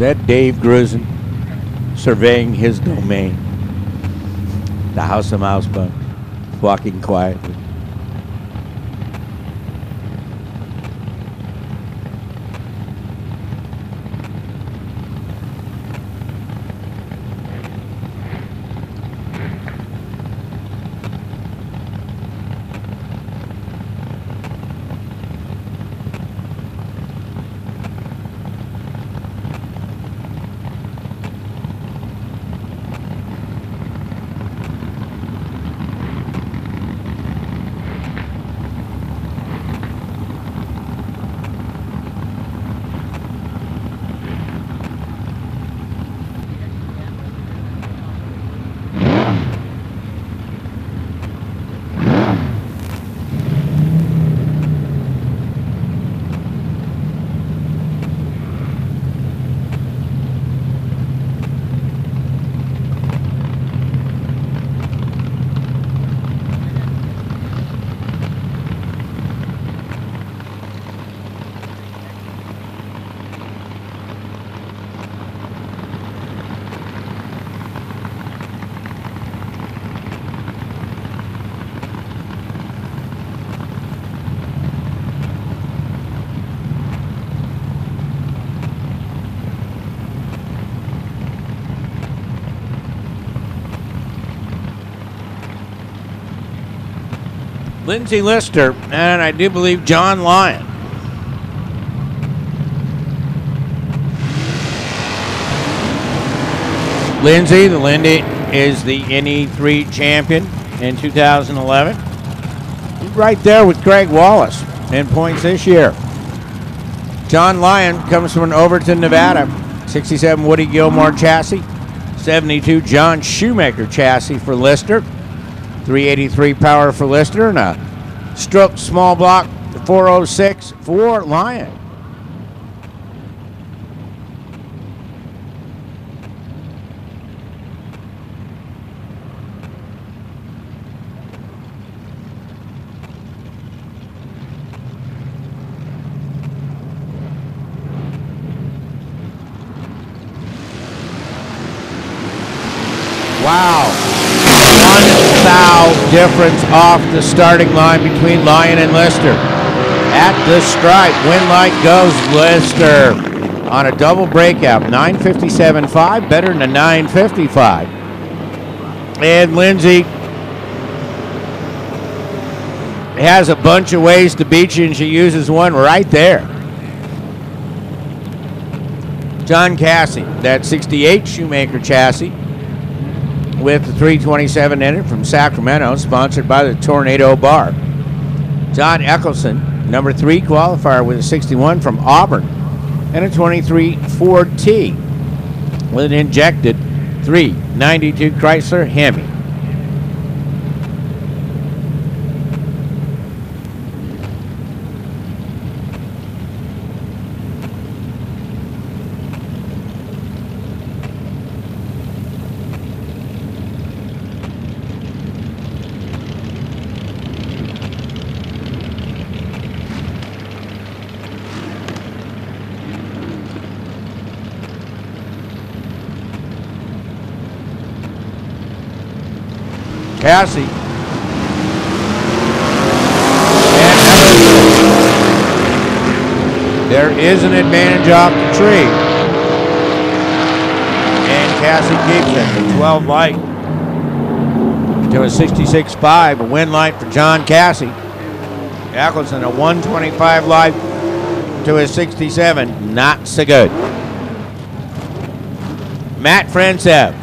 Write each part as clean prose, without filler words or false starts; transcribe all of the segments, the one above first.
that Dave Grusin surveying his domain. The House of Mousebone, walking quietly. Lindsay Lister, and I do believe John Lyon. Lindsay, the Lindy is the NE3 champion in 2011. He's right there with Craig Wallace in points this year. John Lyon comes from Overton, Nevada. 67 Woody Gilmore chassis. 72 John Shoemaker chassis for Lister. 383 power for Lister, and a stroke small block 406 for Lyon. Wow. 1 thou difference off the starting line between Lyon and Lister. At the stripe, win light goes Lister on a double breakout. 9:57.5, better than a 9:55. And Lindsay has a bunch of ways to beat you, and she uses one right there. John Cassie, that 68 Shoemaker chassis, with the 327 in it from Sacramento, sponsored by the Tornado Bar. John Eccleston, number 3 qualifier with a 61 from Auburn, and a 23 Ford T with an injected 392 Chrysler Hemi. Cassie. And there is an advantage off the tree. And Cassie keeps it. A 12 light to a 66.5. A win light for John Cassie. Eccleston, a 125 light to a 67. Not so good. Matt Francev.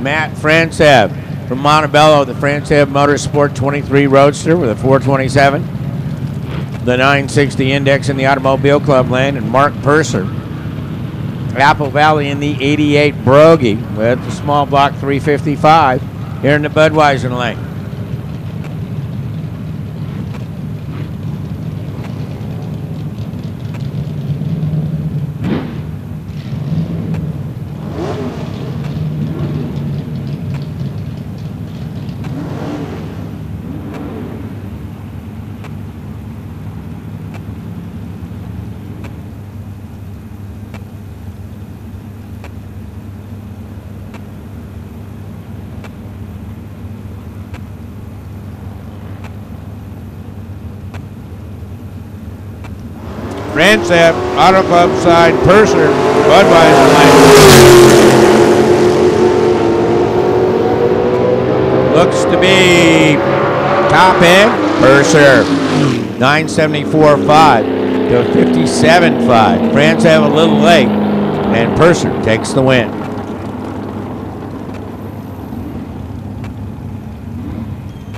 Matt Francev from Montebello, the Francev Motorsport 23 Roadster with a 427. The 960 Index in the Automobile Club lane. And Mark Purser, Apple Valley in the 88 Brogy with the small block 355 here in the Budweiser lane. Francev, Auto Club side, Purser, Budweiser lane. Looks to be top end, Purser, 974.5 to 57.5. Francev a little late, and Purser takes the win.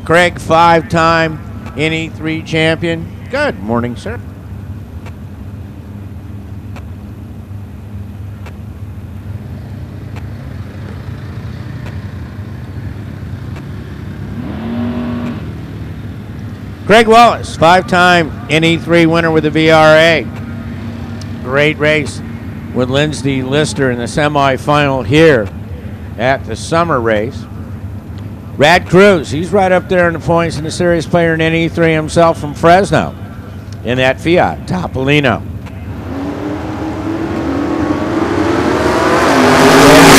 Craig, 5-time NE3 champion. Good morning, sir. Craig Wallace, 5-time NE3 winner with the VRA. Great race with Lindsay Lister in the semifinal here at the summer race. Rad Cruz, he's right up there in the points and a serious player in NE3 himself from Fresno in that Fiat Topolino.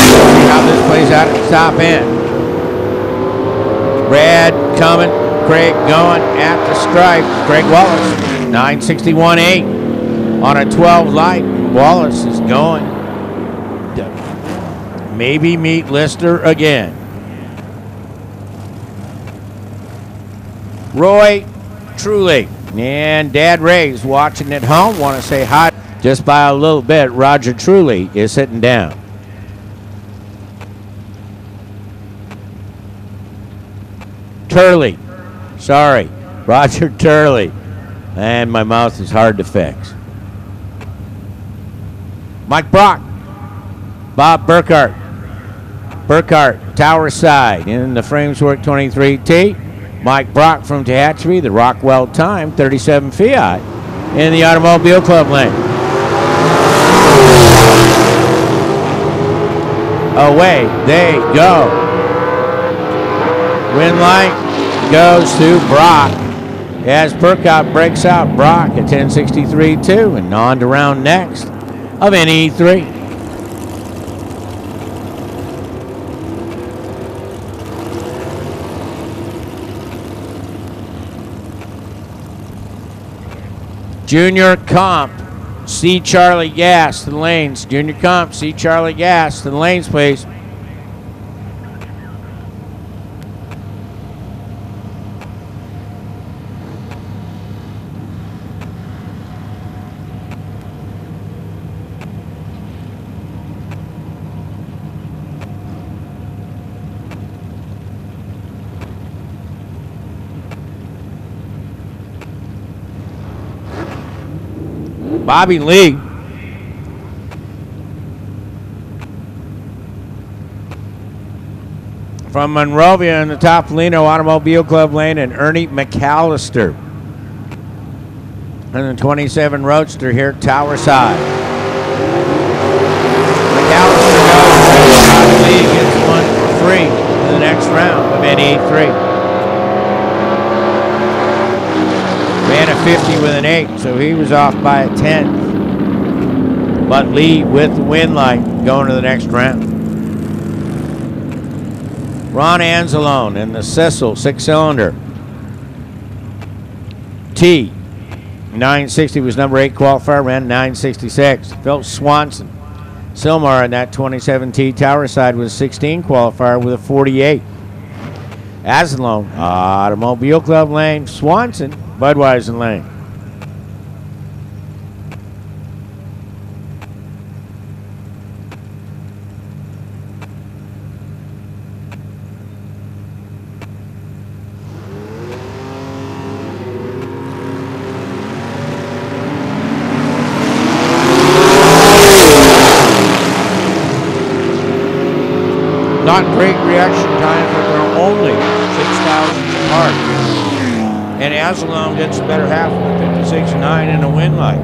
See how this plays out at the top end. Rad coming, Craig going at the stripe. Craig Wallace, 961.8 on a 12 light. Wallace is going to maybe meet Lister again. Roy Truly and Dad Ray's watching at home. Want to say hi just by a little bit. Roger Truly is sitting down. Turley. Sorry. Roger Turley. And my mouth is hard to fix. Mike Brock. Bob Burkhart. Burkhart, Tower Side in the Frameswork 23T. Mike Brock from Tehachapi, the Rockwell time, 37 Fiat in the Automobile Club lane. Away they go. Win light goes to Brock as Burkhart breaks out. Brock at 1063.2 and on to round next of NE3. Junior Comp, C. Charlie Gas to the lanes. Junior Comp, C. Charlie Gas to the lanes, please. Bobby Lee. From Monrovia in the Topolino Automobile Club lane, and Ernie McAllister in the 27 Roadster here, Tower Side. McAllister goes. Bobby Lee gets one for free in the next round of NE3. Ran a 50 with an 8, so he was off by a 10. But Lee with the win light going to the next round. Ron Anzalone in the Cecil 6-cylinder. T. 960 was number 8 qualifier, ran 966. Phil Swanson. Silmar in that 27T Tower Side was 16 qualifier with a 48. Anzalone, Automobile Club lane. Swanson, Budweiser lane. Not great reaction times, but they're only 6,000 apart. And Anzalone gets the better half with 56.9 and a win light.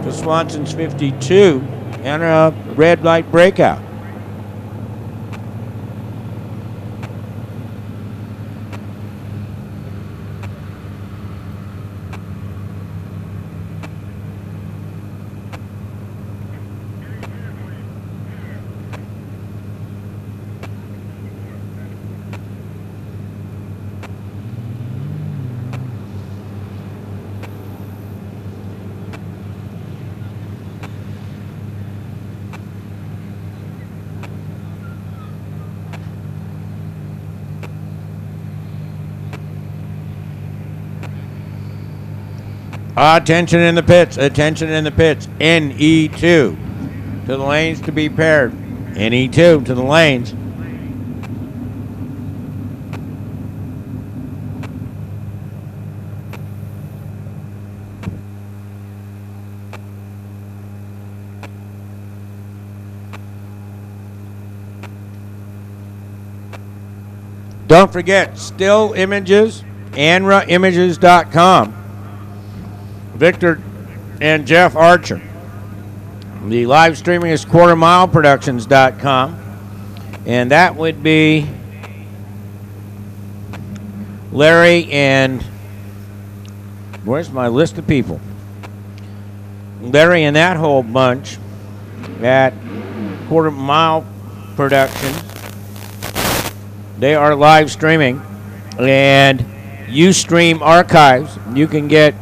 So Swanson's 52 and a red light breakout. Attention in the pits. Attention in the pits. NE2 to the lanes to be paired. NE2 to the lanes. Don't forget, still images, ANRAimages.com. Victor and Jeff Archer. The live streaming is quartermileproductions.com. And that would be Larry and, where's my list of people? Larry and that whole bunch at Quarter Mile Productions. They are live streaming, and Ustream archives. You can get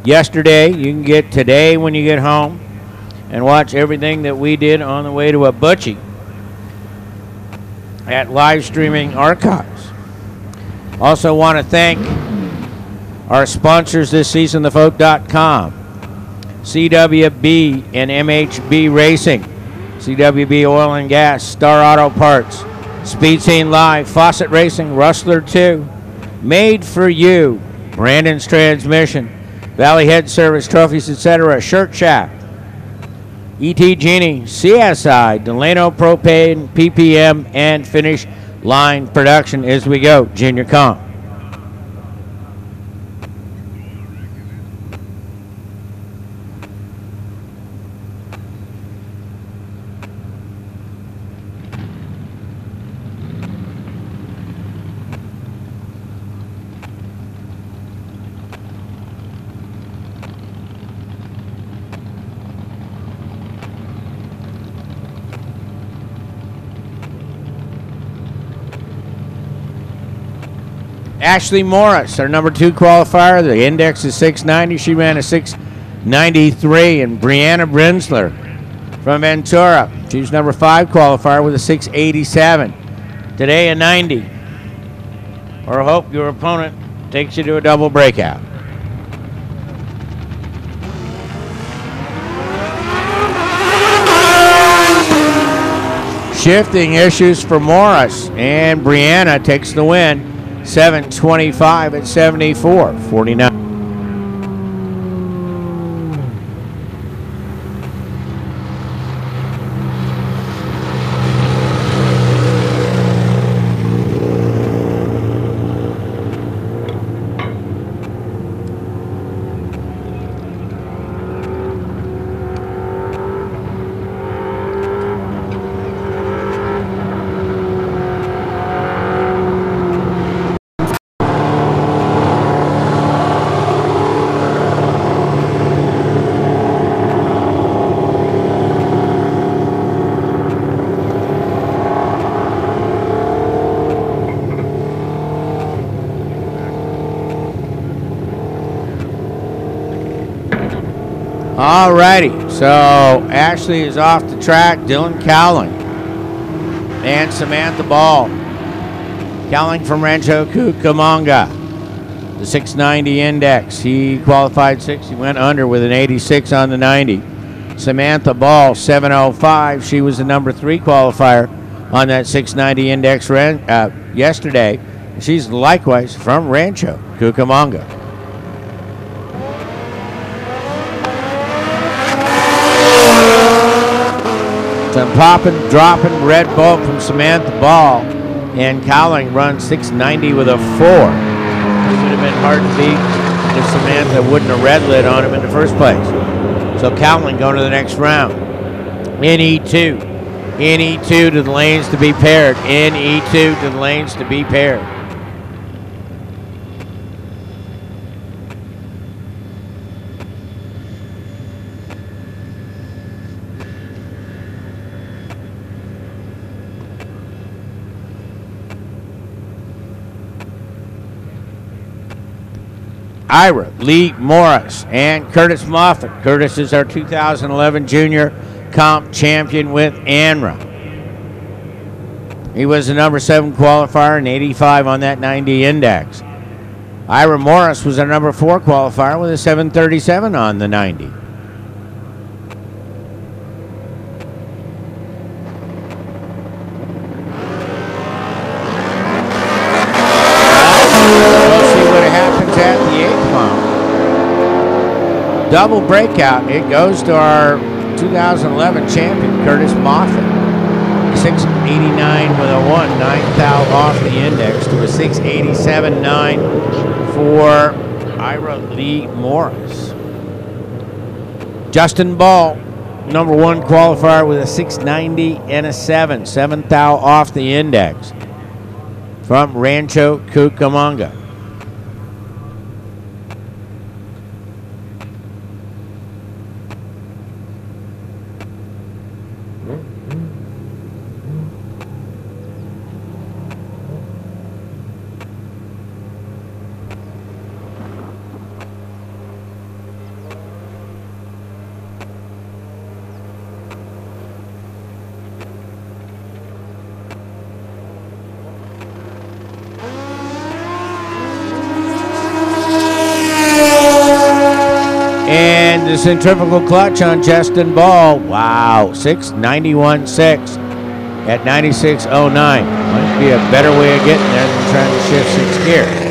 yesterday, you can get today when you get home, and watch everything that we did on the way to a butchie at live streaming archives. Also want to thank our sponsors this season, thefolk.com, CWB and MHB Racing, CWB Oil and Gas, Star Auto Parts, Speed Scene Live, Fawcett Racing, Rustler 2, Made for You, Brandon's Transmission, Valley Head Service, Trophies, etc., Shirt Shack, ET Genie, CSI, Delano Propane, PPM, and Finish Line Production as we go. Junior Comp. Ashley Morris, our number 2 qualifier. The index is 690. She ran a 693. And Brianna Brinsler from Ventura. She's number 5 qualifier with a 687. Today a 90. Or hope your opponent takes you to a double breakout. Shifting issues for Morris. And Brianna takes the win. 725 at 74.49. Alrighty, so Ashley is off the track. Dylan Cowling and Samantha Ball. Cowling from Rancho Cucamonga. The 690 index. He qualified 6th. He went under with an 86 on the 90. Samantha Ball, 705. She was the number 3 qualifier on that 690 index yesterday. She's likewise from Rancho Cucamonga. Some popping, dropping, red bolt from Samantha Ball. And Cowling runs 690 with a 4. It would have been hard to beat if Samantha wouldn't have red lit on him in the first place. So Cowling going to the next round. NE2. NE2 to the lanes to be paired. NE2 to the lanes to be paired. Ira, Lee Morris, and Curtis Moffitt. Curtis is our 2011 Junior Comp champion with ANRA. He was the number 7 qualifier and 85 on that 90 index. Ira Morris was our number 4 qualifier with a 7:37 on the 90. We'll see what happens at the 8th mile. Double breakout. It goes to our 2011 champion, Curtis Moffitt. 689 with a 1, 9 thou off the index to a 687.9 for Ira Lee Morris. Justin Ball, number 1 qualifier with a 690 and a 7, 7 thou off the index from Rancho Cucamonga. And the centrifugal clutch on Justin Ball. Wow, 691.6 at 96.09. Might be a better way of getting there than trying to shift 6 gears.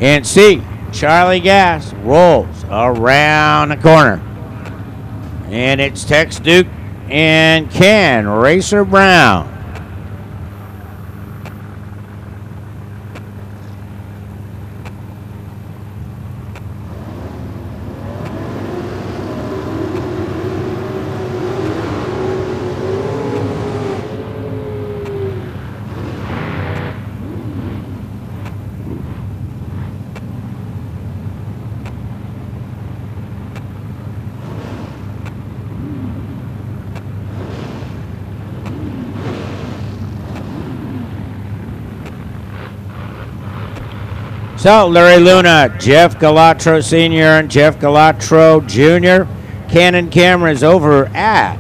And C, Charlie Gass rolls around the corner. And it's Tex Duke and Ken Racer Brown. So, Larry Luna, Jeff Galatro Sr. and Jeff Galatro Jr. Canon cameras over at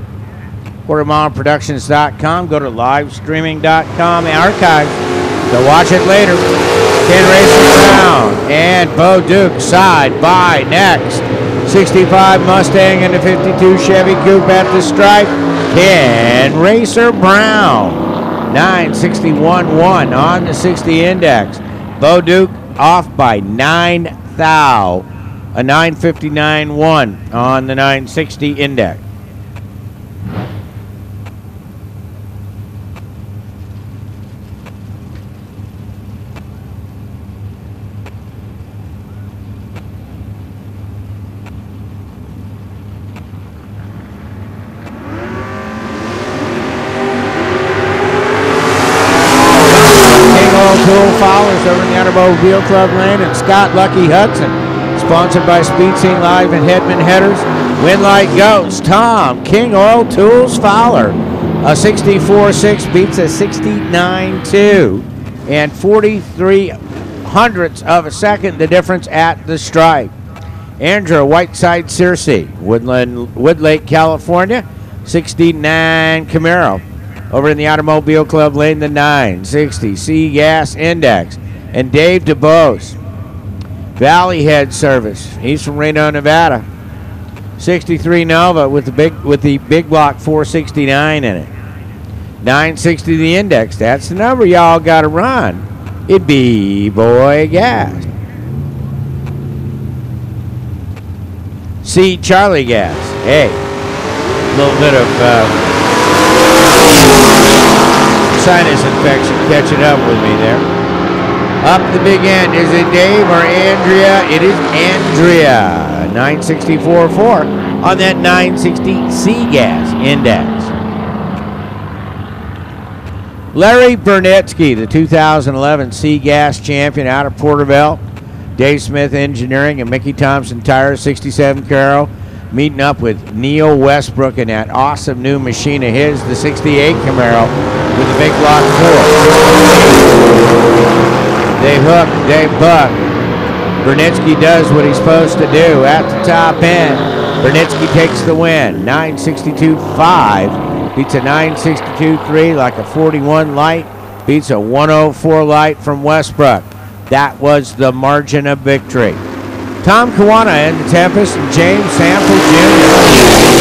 quartermileproductions.com. Go to livestreaming.com archive to watch it later. Ken Racer Brown and Bo Duke side by next. 65 Mustang and a 52 Chevy Coupe at the stripe. Ken Racer Brown. 961.1 on the 60 index. Bo Duke off by 9 thou, a 959.1 on the 960 index. Tool Fowlers over in the Automobile Club lane, and Scott Lucky Hudson, sponsored by Speed Scene Live and Headman Headers. Winlight goes Tom King Oil Tools Fowler. A 64.6 beats a 69.2 and 43 hundredths of a second the difference at the stripe. Andrew Whiteside Searcy, Wood Lake, California, 69 Camaro. Over in the Automobile Club lane, the 960 C Gas Index. And Dave DeBose, Valley Head Service. He's from Reno, Nevada. 63 Nova with the big block 469 in it. 960 the index. That's the number y'all got to run. it'd be Boy Gas. C, Charlie Gas. Hey, a little bit of sinus infection catching up with me there. Up the big end. Is it Dave or Andrea? It is Andrea. 964.4 on that 960 C Gas Index. Larry Burnetsky, the 2011 C Gas champion out of Porterville. Dave Smith Engineering and Mickey Thompson Tires, 67 Camaro, meeting up with Neil Westbrook in that awesome new machine of his, the 68 Camaro, with the big block 4. They hook, they buck. Burnetsky does what he's supposed to do at the top end. Burnetsky takes the win. 962.5 beats a 962.3 like a 41 light, beats a 104 light from Westbrook. That was the margin of victory. Tom Kawana and the Tempest and James Sample Jr.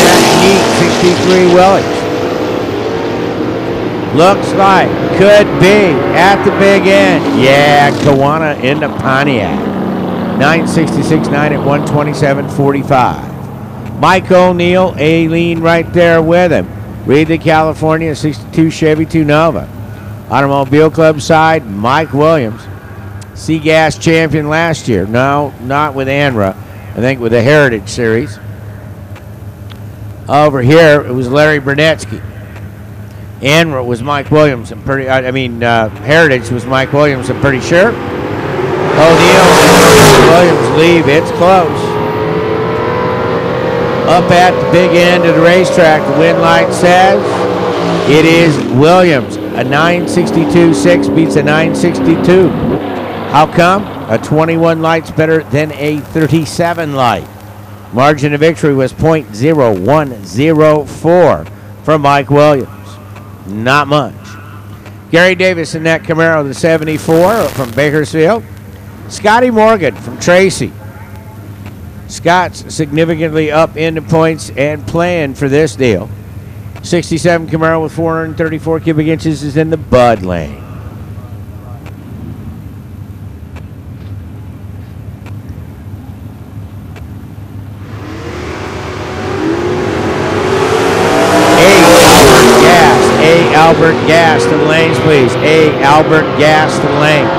That neat 63 Willies. Looks like, could be, at the big end. Yeah, Kawana in the Pontiac. 966.9 at 127.45. Mike O'Neill, Aileen right there with him. Reed the California, 62 Chevy 2 Nova. Automobile Club side, Mike Williams. C-Gas champion last year. No, not with ANRA. I think with the Heritage Series. Over here, it was Larry Burnetsky. ANRA was Mike Williams. Heritage was Mike Williams, I'm pretty sure. O'Neill and Williams leave. It's close. Up at the big end of the racetrack, the wind light says it is Williams. A 962.6 beats a 962. How come? A 21 light's better than a 37 light. Margin of victory was .0104 for Mike Williams. Not much. Gary Davis in that Camaro, the 74 from Bakersfield. Scotty Morgan from Tracy. Scott's significantly up in the points and playing for this deal. 67 Camaro with 434 cubic inches is in the Bud lane. Albert Gas to the lanes, please. Albert Gas to the lanes.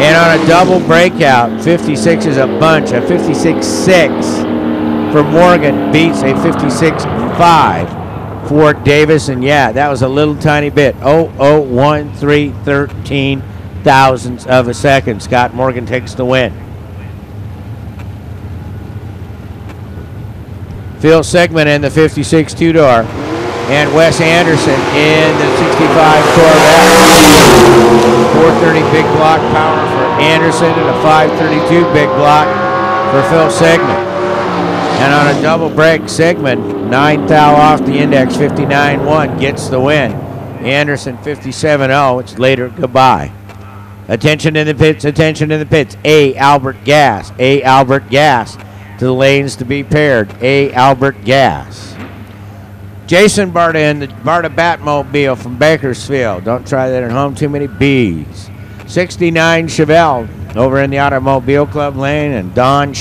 And on a double breakout, 56 is a bunch. A 56.6 for Morgan beats a 56.5 for Davis. And yeah, that was a little tiny bit. 0.01313 thousandths of a second. Scott Morgan takes the win. Phil Segman in the 56 two-door. And Wes Anderson in the 65 Corvette. 430 big block power for Anderson and a 532 big block for Phil Segman. And on a double break, Segman, 9 thou off the index, 59.1, gets the win. Anderson, 57.0, it's later goodbye. Attention in the pits, attention in the pits. Albert Gas, Albert Gas to the lanes to be paired. Albert Gas. Jason Barta in the Barta Batmobile from Bakersfield. Don't try that at home, too many bees. 69 Chevelle over in the Automobile Club lane, and Doug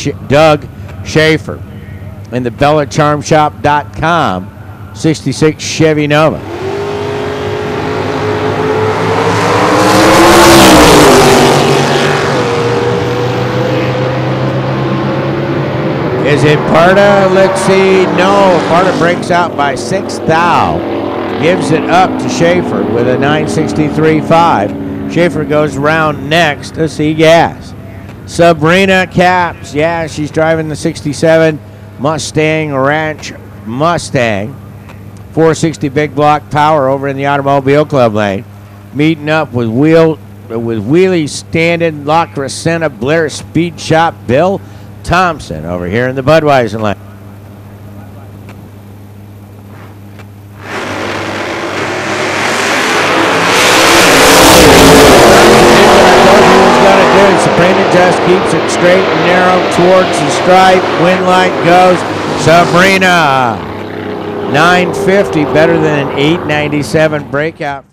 Schaefer in the BellaCharmShop.com 66 Chevy Nova. Is it Barta? Let's see. No, Barta breaks out by 6 thou. Gives it up to Schaefer with a 963.5. Schaefer goes round next to C-Gas. Sabrina Caps. Yeah, she's driving the 67 Mustang Ranch Mustang. 460 big block power over in the Automobile Club lane. Meeting up with Wheelie Standing, La Crescenta, Blair Speed Shop, Bill Thompson over here in the Budweiser lane. Sabrina just keeps it straight and narrow towards the stripe. Wind light goes. Sabrina, 950, better than an 897 breakout.